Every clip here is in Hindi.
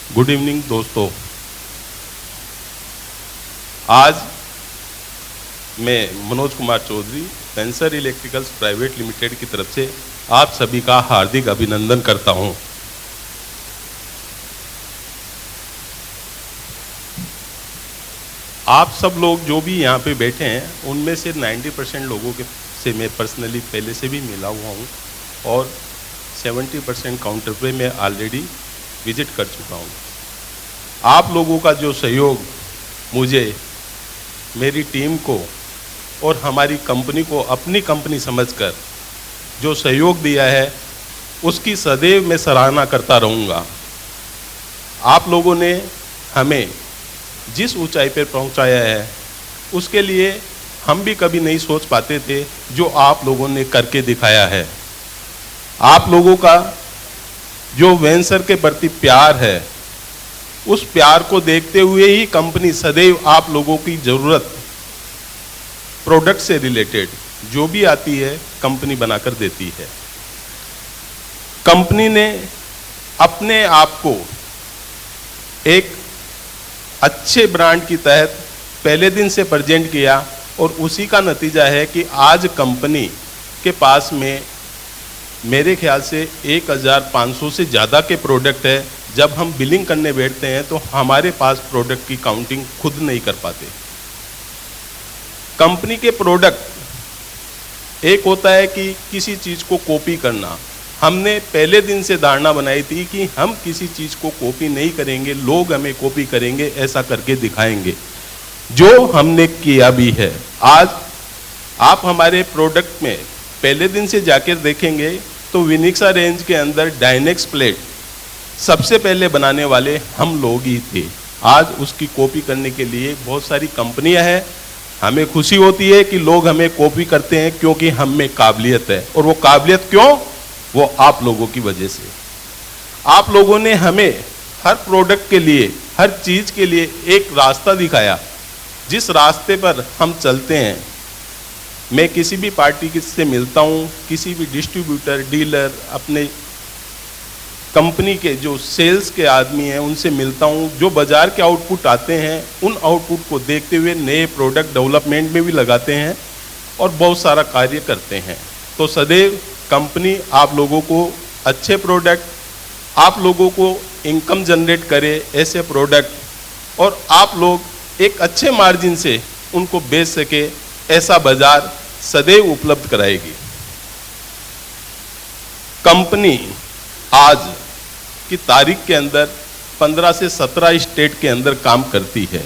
गुड इवनिंग दोस्तों। आज मैं मनोज कुमार चौधरी पेंसर इलेक्ट्रिकल्स प्राइवेट लिमिटेड की तरफ से आप सभी का हार्दिक अभिनंदन करता हूं। आप सब लोग जो भी यहाँ पे बैठे हैं उनमें से 90% लोगों के से मैं पर्सनली पहले से भी मिला हुआ हूँ और 70% काउंटर पे मैं ऑलरेडी विजिट कर चुका हूँ। आप लोगों का जो सहयोग मुझे, मेरी टीम को और हमारी कंपनी को अपनी कंपनी समझकर जो सहयोग दिया है उसकी सदैव मैं सराहना करता रहूँगा। आप लोगों ने हमें जिस ऊंचाई पर पहुंचाया है उसके लिए हम भी कभी नहीं सोच पाते थे, जो आप लोगों ने करके दिखाया है। आप लोगों का जो वेंचर के प्रति प्यार है, उस प्यार को देखते हुए ही कंपनी सदैव आप लोगों की ज़रूरत प्रोडक्ट से रिलेटेड जो भी आती है कंपनी बनाकर देती है। कंपनी ने अपने आप को एक अच्छे ब्रांड की तहत पहले दिन से प्रेजेंट किया और उसी का नतीजा है कि आज कंपनी के पास में मेरे ख्याल से 1500 से ज़्यादा के प्रोडक्ट है। जब हम बिलिंग करने बैठते हैं तो हमारे पास प्रोडक्ट की काउंटिंग खुद नहीं कर पाते। कंपनी के प्रोडक्ट एक होता है कि किसी चीज़ को कॉपी करना। हमने पहले दिन से धारणा बनाई थी कि हम किसी चीज़ को कॉपी नहीं करेंगे, लोग हमें कॉपी करेंगे, ऐसा करके दिखाएंगे, जो हमने किया भी है। आज आप हमारे प्रोडक्ट में पहले दिन से जाकर देखेंगे तो विनिक्सा रेंज के अंदर डायनेक्स प्लेट सबसे पहले बनाने वाले हम लोग ही थे। आज उसकी कॉपी करने के लिए बहुत सारी कंपनियां हैं। हमें खुशी होती है कि लोग हमें कॉपी करते हैं क्योंकि हम में काबिलियत है। और वो काबिलियत क्यों? वो आप लोगों की वजह से। आप लोगों ने हमें हर प्रोडक्ट के लिए, हर चीज़ के लिए एक रास्ता दिखाया, जिस रास्ते पर हम चलते हैं। मैं किसी भी पार्टी से मिलता हूँ, किसी भी डिस्ट्रीब्यूटर, डीलर, अपने कंपनी के जो सेल्स के आदमी हैं उनसे मिलता हूँ, जो बाज़ार के आउटपुट आते हैं उन आउटपुट को देखते हुए नए प्रोडक्ट डेवलपमेंट में भी लगाते हैं और बहुत सारा कार्य करते हैं। तो सदैव कंपनी आप लोगों को अच्छे प्रोडक्ट, आप लोगों को इनकम जनरेट करे ऐसे प्रोडक्ट, और आप लोग एक अच्छे मार्जिन से उनको बेच सके ऐसा बाजार सदैव उपलब्ध कराएगी। कंपनी आज की तारीख के अंदर 15 से 17 स्टेट के अंदर काम करती है।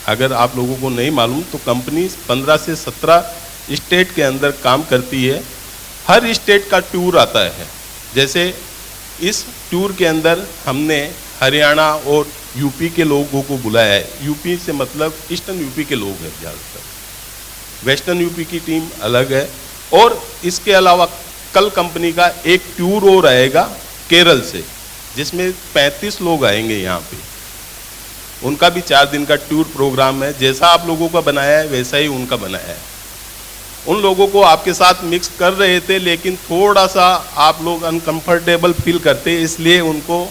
अगर आप लोगों को नहीं मालूम तो कंपनी 15 से 17 स्टेट के अंदर काम करती है। हर स्टेट का टूर आता है। जैसे इस टूर के अंदर हमने हरियाणा और यूपी के लोगों को बुलाया है। यूपी से मतलब ईस्टर्न यूपी के लोग हैं ज़्यादातर, वेस्टर्न यूपी की टीम अलग है। और इसके अलावा कल कंपनी का एक टूर और आएगा केरल से, जिसमें 35 लोग आएंगे यहाँ पे। उनका भी 4 दिन का टूर प्रोग्राम है। जैसा आप लोगों का बनाया है वैसा ही उनका बनाया है। उन लोगों को आपके साथ मिक्स कर रहे थे, लेकिन थोड़ा सा आप लोग अनकंफर्टेबल फील करते, इसलिए उनको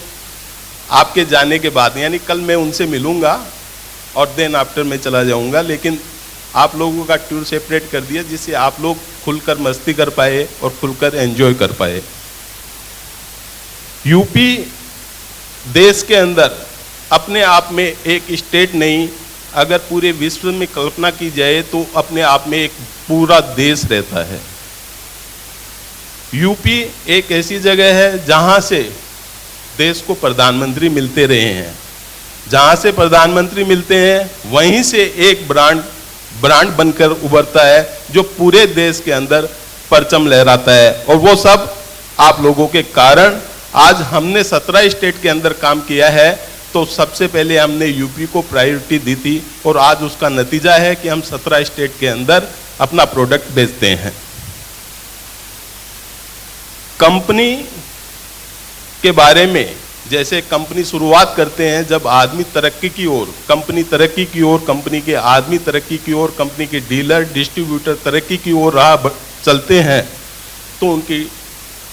आपके जाने के बाद, यानी कल मैं उनसे मिलूँगा और देन आफ्टर मैं चला जाऊँगा, लेकिन आप लोगों का टूर सेपरेट कर दिया जिससे आप लोग खुलकर मस्ती कर पाए और खुलकर एंजॉय कर पाए। यूपी देश के अंदर अपने आप में एक स्टेट नहीं, अगर पूरे विश्व में कल्पना की जाए तो अपने आप में एक पूरा देश रहता है। यूपी एक ऐसी जगह है जहां से देश को प्रधानमंत्री मिलते रहे हैं। जहां से प्रधानमंत्री मिलते हैं वहीं से एक ब्रांड बनकर उभरता है जो पूरे देश के अंदर परचम लहराता है। और वो सब आप लोगों के कारण। आज हमने 17 स्टेट के अंदर काम किया है, तो सबसे पहले हमने यूपी को प्रायोरिटी दी थी और आज उसका नतीजा है कि हम 17 स्टेट के अंदर अपना प्रोडक्ट बेचते हैं। कंपनी के बारे में, जैसे कंपनी शुरुआत करते हैं जब आदमी तरक्की की ओर, कंपनी तरक्की की ओर, कंपनी के आदमी तरक्की की ओर, कंपनी के डीलर डिस्ट्रीब्यूटर तरक्की की ओर राह चलते हैं, तो उनकी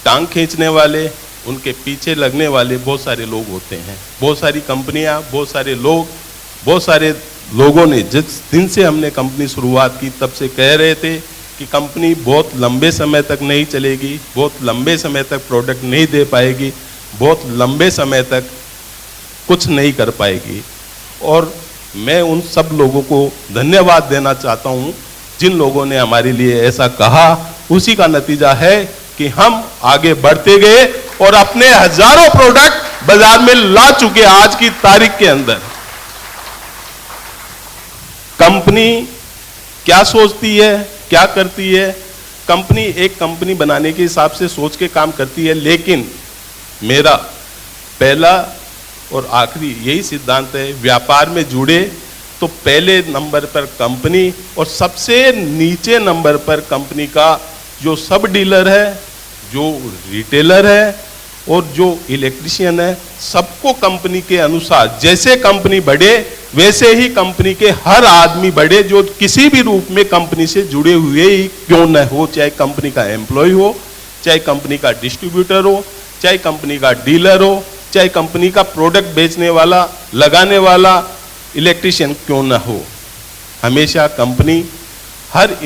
टांग खींचने वाले, उनके पीछे लगने वाले बहुत सारे लोग होते हैं, बहुत सारी कंपनियां, बहुत सारे लोग, बहुत सारे लोगों ने जिस दिन से हमने कंपनी शुरुआत की तब से कह रहे थे कि कंपनी बहुत लंबे समय तक नहीं चलेगी, बहुत लंबे समय तक प्रोडक्ट नहीं दे पाएगी, बहुत लंबे समय तक कुछ नहीं कर पाएगी। और मैं उन सब लोगों को धन्यवाद देना चाहता हूं जिन लोगों ने हमारे लिए ऐसा कहा। उसी का नतीजा है कि हम आगे बढ़ते गए और अपने हजारों प्रोडक्ट बाजार में ला चुके। आज की तारीख के अंदर कंपनी क्या सोचती है, क्या करती है? कंपनी एक कंपनी बनाने के हिसाब से सोच के काम करती है, लेकिन मेरा पहला और आखिरी यही सिद्धांत है, व्यापार में जुड़े तो पहले नंबर पर कंपनी और सबसे नीचे नंबर पर कंपनी का जो सब डीलर है, जो रिटेलर है और जो इलेक्ट्रिशियन है, सबको कंपनी के अनुसार जैसे कंपनी बढ़े वैसे ही कंपनी के हर आदमी बढ़े जो किसी भी रूप में कंपनी से जुड़े हुए ही क्यों न हो, चाहे कंपनी का एम्प्लॉय हो, चाहे कंपनी का डिस्ट्रीब्यूटर हो, चाहे कंपनी का डीलर हो, चाहे कंपनी का प्रोडक्ट बेचने वाला, लगाने वाला इलेक्ट्रिशियन क्यों ना हो। हमेशा कंपनी हर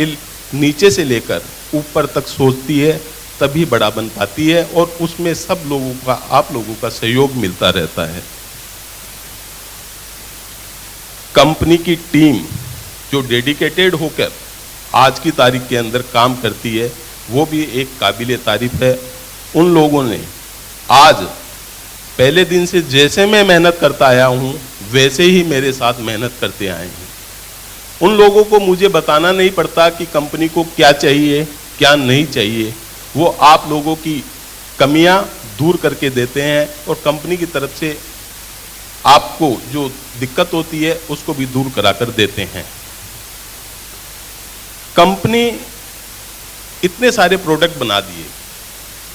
नीचे से लेकर ऊपर तक सोचती है, तभी बड़ा बन पाती है और उसमें सब लोगों का, आप लोगों का सहयोग मिलता रहता है। कंपनी की टीम जो डेडिकेटेड होकर आज की तारीख के अंदर काम करती है, वो भी एक काबिले तारीफ है। उन लोगों ने आज पहले दिन से जैसे मैं मेहनत करता आया हूं वैसे ही मेरे साथ मेहनत करते आए हैं। उन लोगों को मुझे बताना नहीं पड़ता कि कंपनी को क्या चाहिए, क्या नहीं चाहिए। वो आप लोगों की कमियां दूर करके देते हैं और कंपनी की तरफ से आपको जो दिक्कत होती है उसको भी दूर कराकर देते हैं। कंपनी इतने सारे प्रोडक्ट बना दिए,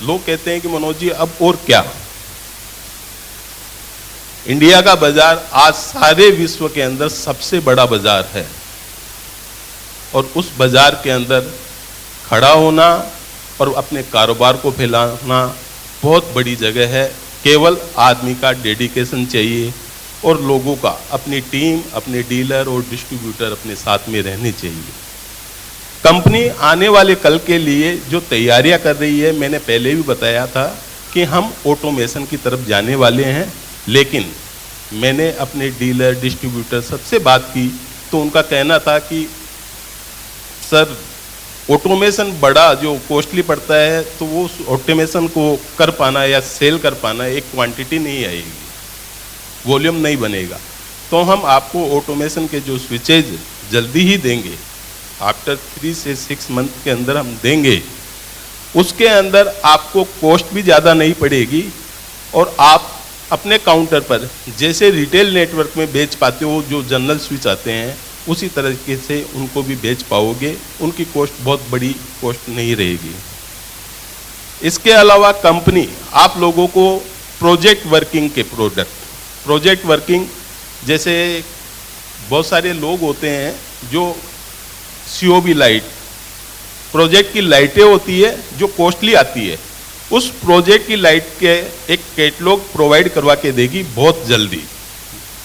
लोग कहते हैं कि मनोज जी अब और क्या। इंडिया का बाजार आज सारे विश्व के अंदर सबसे बड़ा बाजार है और उस बाजार के अंदर खड़ा होना और अपने कारोबार को फैलाना बहुत बड़ी जगह है। केवल आदमी का डेडिकेशन चाहिए और लोगों का, अपनी टीम, अपने डीलर और डिस्ट्रीब्यूटर अपने साथ में रहने चाहिए। कंपनी आने वाले कल के लिए जो तैयारियां कर रही है, मैंने पहले भी बताया था कि हम ऑटोमेशन की तरफ जाने वाले हैं, लेकिन मैंने अपने डीलर, डिस्ट्रीब्यूटर सबसे बात की तो उनका कहना था कि सर ऑटोमेशन बड़ा जो कॉस्टली पड़ता है, तो वो ऑटोमेशन को कर पाना या सेल कर पाना एक क्वांटिटी नहीं आएगी, वॉल्यूम नहीं बनेगा। तो हम आपको ऑटोमेशन के जो स्विचेज जल्दी ही देंगे, आफ्टर 3 से 6 मंथ के अंदर हम देंगे। उसके अंदर आपको कॉस्ट भी ज़्यादा नहीं पड़ेगी और आप अपने काउंटर पर जैसे रिटेल नेटवर्क में बेच पाते हो, जो जनरल स्विच आते हैं उसी तरीके से उनको भी बेच पाओगे। उनकी कॉस्ट बहुत बड़ी कॉस्ट नहीं रहेगी। इसके अलावा कंपनी आप लोगों को प्रोजेक्ट वर्किंग के प्रोजेक्ट वर्किंग, जैसे बहुत सारे लोग होते हैं जो COB लाइट, प्रोजेक्ट की लाइटें होती है जो कॉस्टली आती है, उस प्रोजेक्ट की लाइट के एक कैटलॉग प्रोवाइड करवा के देगी बहुत जल्दी,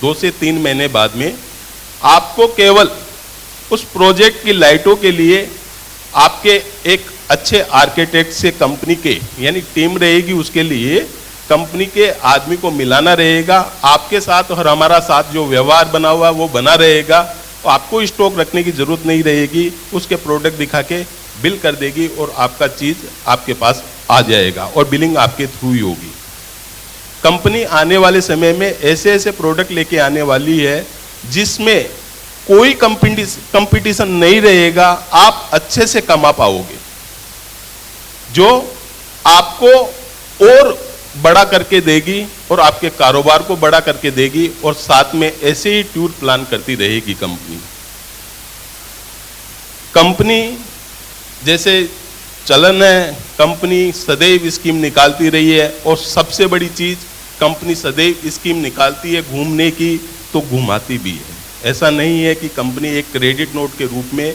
2 से 3 महीने बाद में। आपको केवल उस प्रोजेक्ट की लाइटों के लिए आपके एक अच्छे आर्किटेक्ट से कंपनी के, यानी टीम रहेगी, उसके लिए कंपनी के आदमी को मिलाना रहेगा आपके साथ, और हमारा साथ जो व्यवहार बना हुआ वो बना रहेगा। तो आपको स्टॉक रखने की जरूरत नहीं रहेगी, उसके प्रोडक्ट दिखा के बिल कर देगी और आपका चीज आपके पास आ जाएगा और बिलिंग आपके थ्रू ही होगी। कंपनी आने वाले समय में ऐसे ऐसे प्रोडक्ट लेके आने वाली है जिसमें कोई कंपटीशन नहीं रहेगा, आप अच्छे से कमा पाओगे, जो आपको और बड़ा करके देगी और आपके कारोबार को बड़ा करके देगी, और साथ में ऐसे ही टूर प्लान करती रहेगी कंपनी। जैसे चलन है, कंपनी सदैव स्कीम निकालती रही है, और सबसे बड़ी चीज कंपनी सदैव स्कीम निकालती है घूमने की, तो घुमाती भी है। ऐसा नहीं है कि कंपनी एक क्रेडिट नोट के रूप में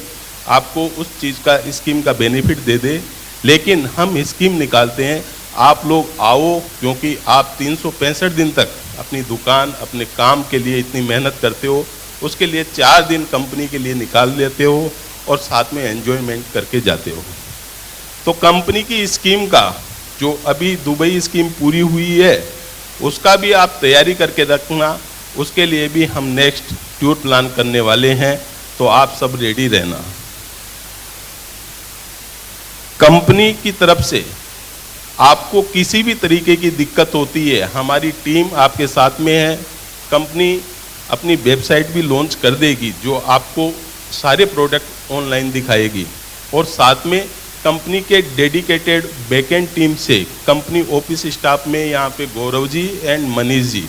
आपको उस चीज का, स्कीम का बेनिफिट दे दे, लेकिन हम स्कीम निकालते हैं आप लोग आओ, क्योंकि आप 365 दिन तक अपनी दुकान, अपने काम के लिए इतनी मेहनत करते हो, उसके लिए 4 दिन कंपनी के लिए निकाल लेते हो और साथ में एंजॉयमेंट करके जाते हो। तो कंपनी की स्कीम का जो अभी दुबई स्कीम पूरी हुई है, उसका भी आप तैयारी करके रखना। उसके लिए भी हम नेक्स्ट टूर प्लान करने वाले हैं, तो आप सब रेडी रहना। कंपनी की तरफ से आपको किसी भी तरीके की दिक्कत होती है, हमारी टीम आपके साथ में है। कंपनी अपनी वेबसाइट भी लॉन्च कर देगी, जो आपको सारे प्रोडक्ट ऑनलाइन दिखाएगी, और साथ में कंपनी के डेडिकेटेड बैकएंड टीम से कंपनी ऑफिस स्टाफ में यहाँ पे गौरव जी एंड मनीष जी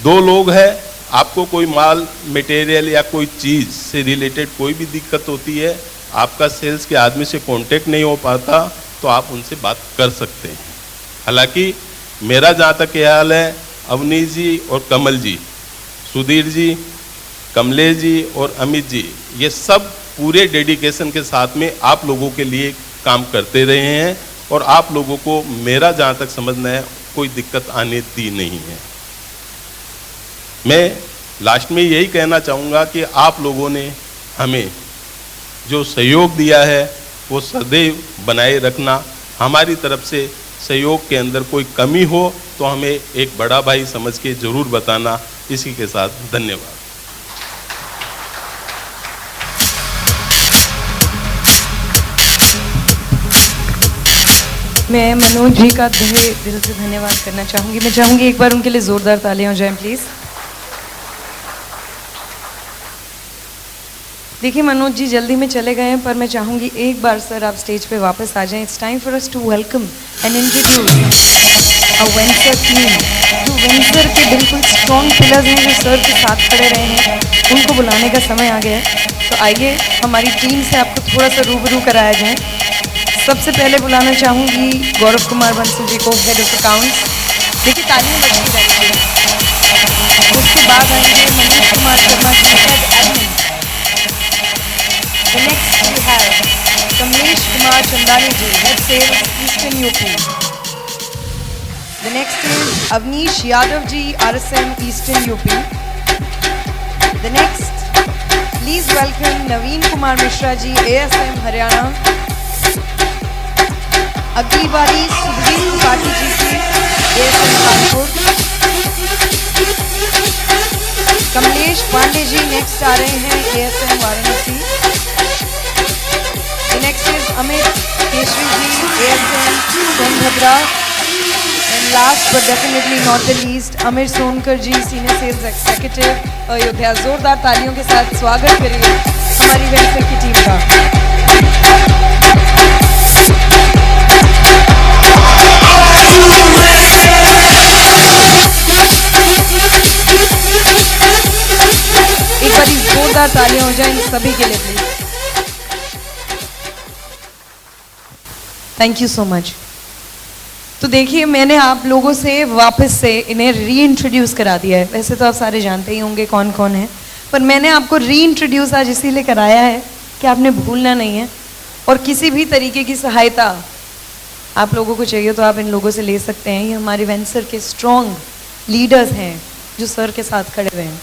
2 लोग हैं। आपको कोई माल मटेरियल या कोई चीज़ से रिलेटेड कोई भी दिक्कत होती है, आपका सेल्स के आदमी से कांटेक्ट नहीं हो पाता, तो आप उनसे बात कर सकते हैं। हालांकि मेरा जहाँ तक ख्याल है, अवनीश जी और कमल जी, सुधीर जी, कमलेश जी और अमित जी, ये सब पूरे डेडिकेशन के साथ में आप लोगों के लिए काम करते रहे हैं, और आप लोगों को मेरा जहाँ तक समझना है कोई दिक्कत आने दी नहीं है। मैं लास्ट में यही कहना चाहूँगा कि आप लोगों ने हमें जो सहयोग दिया है वो सदैव बनाए रखना। हमारी तरफ से सहयोग के अंदर कोई कमी हो तो हमें एक बड़ा भाई समझ के जरूर बताना। इसी के साथ धन्यवाद। मैं मनोज जी का तहे दिल से धन्यवाद करना चाहूँगी। मैं चाहूँगी एक बार उनके लिए ज़ोरदार तालियां हो जाएं प्लीज़। देखिए मनोज जी जल्दी में चले गए हैं, पर मैं चाहूँगी एक बार सर आप स्टेज पे वापस आ जाएं। It's time for us to welcome and introduce a venture team, जो वेंचर के बिल्कुल स्ट्रॉन्ग पिलर्स हैं, जो सर के साथ खड़े रहे हैं, उनको बुलाने का समय आ गया है। तो आइए हमारी टीम से आपको थोड़ा सा रूबरू कराया जाए। सबसे पहले बुलाना चाहूँगी गौरव कुमार बंसल जी को, हेड ऑफ अकाउंट्स। देखिए तालियां बजती रहेंगी। उसके बाद आएंगे Manish Kumar Sharma ji, head admin. The next we have Kamlesh Kumar Chandani ji, head sales Eastern UP. The next is Avnish Yadav ji, RSM Eastern UP. The next, please welcome Naveen Kumar Mishra ji, ASM Haryana. अगली बारी सुधीर त्रिपाठी जी की, ASM कानपुर। कमलेश पांडे जी नेक्स्ट आ रहे हैं, ASM Varanasi. The next is Amit Keshri ji, ASM Sonbhadra. And last but definitely not the least, Amir Sonkar ji, Senior Sales Executive, Ayodhya. जोरदार तालियों के साथ स्वागत करिए हमारी वेंचर की टीम का। एक बार जोरदार तालियां हो जाए इन सभी के लिए please. Thank you so much. तो देखिए मैंने आप लोगों से वापस से इन्हें री इंट्रोड्यूस करा दिया है। वैसे तो आप सारे जानते ही होंगे कौन कौन है, पर मैंने आपको री इंट्रोड्यूस आज इसीलिए कराया है कि आपने भूलना नहीं है, और किसी भी तरीके की सहायता आप लोगों को चाहिए तो आप इन लोगों से ले सकते हैं। ये हमारे वेंचर के स्ट्रॉन्ग लीडर्स हैं जो सर के साथ खड़े हुए हैं।